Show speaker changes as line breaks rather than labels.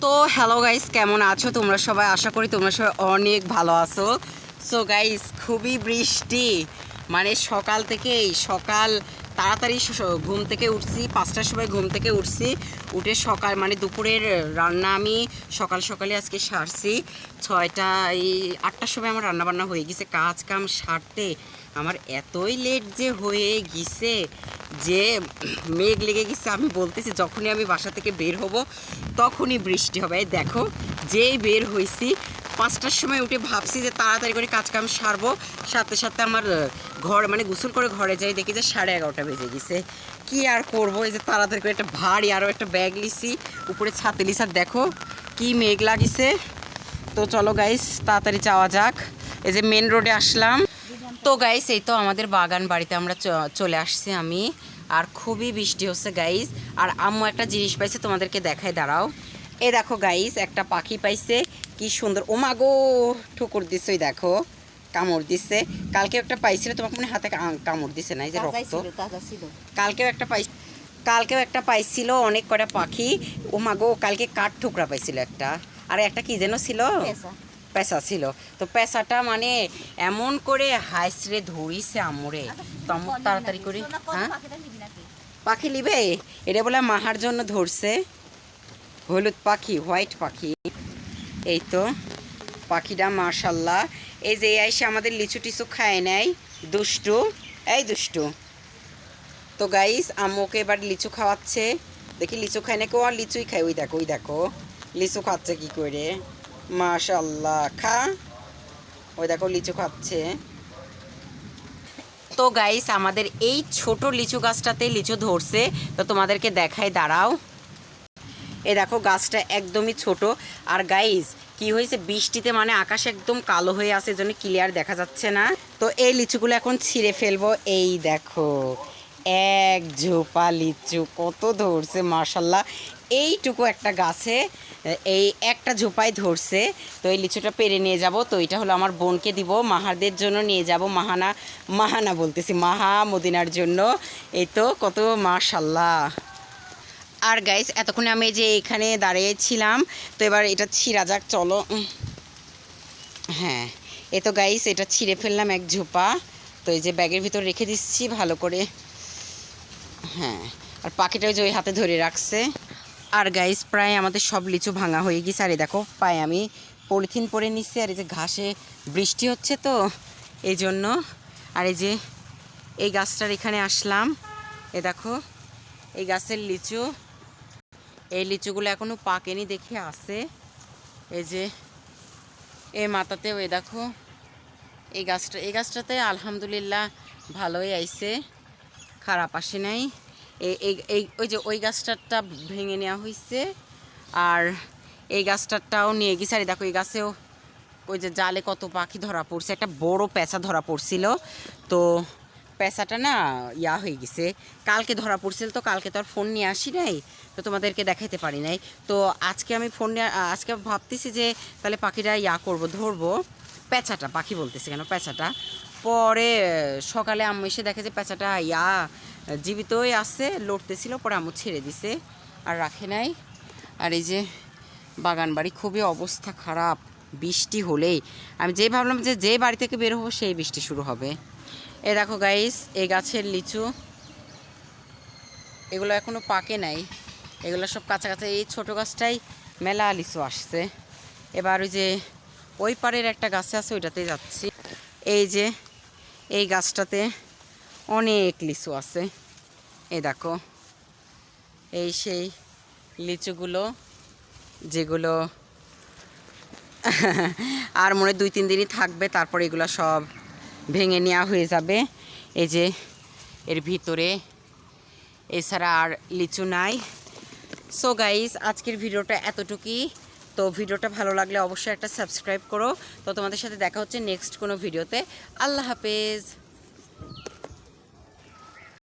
তো hello guys, কেমন আছো তোমরা সবাই? আশা করি তোমরা সবাই অনেক ভালো আছো। সো গাইস, খুবই বৃষ্টি, মানে সকাল থেকেই তাড়াতাড়ি ঘুম থেকে উঠছি, 5টার সময় ঘুম থেকে উঠছি। উঠে সকাল মানে দুপুরের রান্না আমি সকালে আজকে সারছি। 8টার সময় আমার রান্নাবান্না হয়ে গেছে। কাজ কাম সারতে আমার এতই লেট যে হয়ে গেছে যে মেঘ লেগে গেছে। আমি বলতেছি যখনই আমি বাসা থেকে বের হব তখনই বৃষ্টি হবে। এই দেখো, যেই বের হয়েছি 5টার সময় উঠে ভাবছি যে তাড়াতাড়ি করে কাজ কাম সারবো, সাথে সাথে আমার ঘর মানে গোসল করে ঘরে যাই, দেখি যে 11:30 বেজে গেছে। কি আর করবো, এই যে তাড়াতাড়ি করে একটা ভারী আরও একটা ব্যাগ লিছি, উপরে ছাতে লিসার দেখো কি মেঘ লাগিছে। তো চলো গাইস, তাড়াতাড়ি যাওয়া যাক। এই যে মেন রোডে আসলাম। তো গাইস, এই তো আমাদের বাগান বাড়িতে আমরা চলে আসছি আমি, আর খুবই বৃষ্টি হচ্ছে গাইস। আর আম্মু একটা জিনিস পাইছে, তোমাদেরকে দেখায়, দাঁড়াও। এ দেখো গাইস, একটা পাখি পাইছে, কি সুন্দর। ও মা গো, ঠুকুর দিছে, ওই দেখো কামড় দিছে। কালকে একটা পাইছিল, তোমাকে মনে হাতে কামড় দিছে না, এই যে রক্ত। কালকেও একটা পাইছিল, অনেক কটা পাখি। ও মা গো, কালকে কাঠ ঠুকরা পাইছিল একটা, আর একটা কি যেন ছিল, পেঁচা ছিল। তো পেঁচাটা মানে এমন করে হাইসরে ধরিছে আমরে, তমক তাড়াতাড়ি করে। হ্যাঁ, পাখি লিবে, এটা বলে মাহার জন্য ধরছে। হলুদ পাখি, হোয়াইট পাখি। এই তো পাখিটা মাশাল্লাহ। এই যে এসে আমাদের লিচু টিচু খায় নেয়, দুষ্টু, এই দুষ্টু। তো গাইস, আম্মুকে এবার লিচু খাওয়াচ্ছে, দেখি লিচু খায় না কেউ, আর লিচুই খায়। ওই দেখো, ওই দেখো লিচু খাচ্ছে কি করে, মাশাল্লাহ। খা, ওই দেখো লিচু খাচ্ছে। তো গাইস, আমাদের এই ছোট লিচু গাছটাতে লিচু ধরছে, তো তোমাদেরকে দেখাই, দাঁড়াও। এ দেখো, গাছটা একদমই ছোট। আর গাইস, কি হয়েছে, বৃষ্টিতে মানে আকাশ একদম কালো হয়ে আছে, এজন্য ক্লিয়ার দেখা যাচ্ছে না। তো এই লিচুগুলো এখন ছিঁড়ে ফেলবো। এই দেখো, এক ঝোপা লিচু কত ধরছে মাশাল্লাহ। এইটুকু একটা গাছে এই একটা ঝোপায় ধরছে। তো এই লিচুটা পেরে নিয়ে যাব। তো এটা হলো আমার বোনকে দিব, মাহাদের জন্য নিয়ে যাব। মাহানা বলতেছি, মাহা মদিনার জন্য। এই তো কত মাশাল্লাহ। আর গাইস, এতক্ষণে আমি যে এখানে দাঁড়িয়েছিলাম, তো এবার এটা ছিঁড়া যাক, চলো। হ্যাঁ, এ তো গাইস, এটা ছিঁড়ে ফেললাম এক ঝোপা। তো এই যে ব্যাগের ভিতর রেখে দিচ্ছি ভালো করে। হ্যাঁ, আর পাখিটা ওই যে ওই হাতে ধরে রাখছে। আর গাইস, প্রায় আমাদের সব লিচু ভাঙা হয়ে গেছে। আর এই দেখো, পায়ে আমি পলিথিন পরে নিচ্ছি। আর এই যে ঘাসে বৃষ্টি হচ্ছে তো এই জন্য। আর এই যে এই গাছটার এখানে আসলাম, এ দেখো এই গাছের লিচু, এই লিচুগুলো এখনও পাকেনি দেখে আছে। এই যে এই মাথাতেও এ দেখো, এই গাছটাতে আলহামদুলিল্লাহ ভালোই আইছে, খারাপ আসে নাই। ওই যে ওই গাছটারটা ভেঙে নেওয়া হয়েছে, আর এই গাছটারটাও নিয়ে গেছে। আর দেখো, এই গাছেও ওই যে জালে কত পাখি ধরা পড়ছে, একটা বড় পেঁচা ধরা পড়ছিল। তো পেঁচাটা না হয়ে গেছে, কালকে ধরা পড়ছিল। তো কালকে তো আর ফোন নিয়ে আসি নাই, তো তোমাদেরকে দেখাইতে পারি নাই। তো আজকে আমি ফোন নিয়ে আজকে ভাবতেছি যে তাহলে পাখিটা করবো, ধরবো পেঁচাটা, পাখি বলতেছি কেন, পেঁচাটা। পরে সকালে আম্মু এসে দেখে যে পেঁচাটা জীবিতই আছে, লড়তেছিল। পরে আম্মু ছেড়ে দিছে, আর রাখে নাই। আর এই যে বাগান বাড়ি খুবই অবস্থা খারাপ, বৃষ্টি হলেই আমি ভাবলাম যে বাড়ি থেকে বের হবো সেই বৃষ্টি শুরু হবে। এ দেখো গাইস, এই গাছের লিচু, এগুলো এখনও পাকে নাই, এগুলো সব কাঁচা কাঁচা। এই ছোটো গাছটাই মেলা লিচু আসছে। এবার ওই যে ওই পাড়ের একটা গাছে আছে, ওইটাতে যাচ্ছি। এই যে এই গাছটাতে অনেক লিচু আছে, এই দেখো, এই সেই লিচুগুলো যেগুলো আর মনে 2-3 দিনই থাকবে, তারপর এগুলো সব ভেঙে নেওয়া হয়ে যাবে। এই যে এর ভিতরে, এছাড়া আর লিচু নাই। সো গাইস, আজকের ভিডিওটা এতটুকুই। তো ভিডিওটা ভালো লাগলে অবশ্যই একটা সাবস্ক্রাইব করো। তো তোমাদের সাথে দেখা হচ্ছে নেক্সট কোনো ভিডিওতে। আল্লাহ হাফেজ।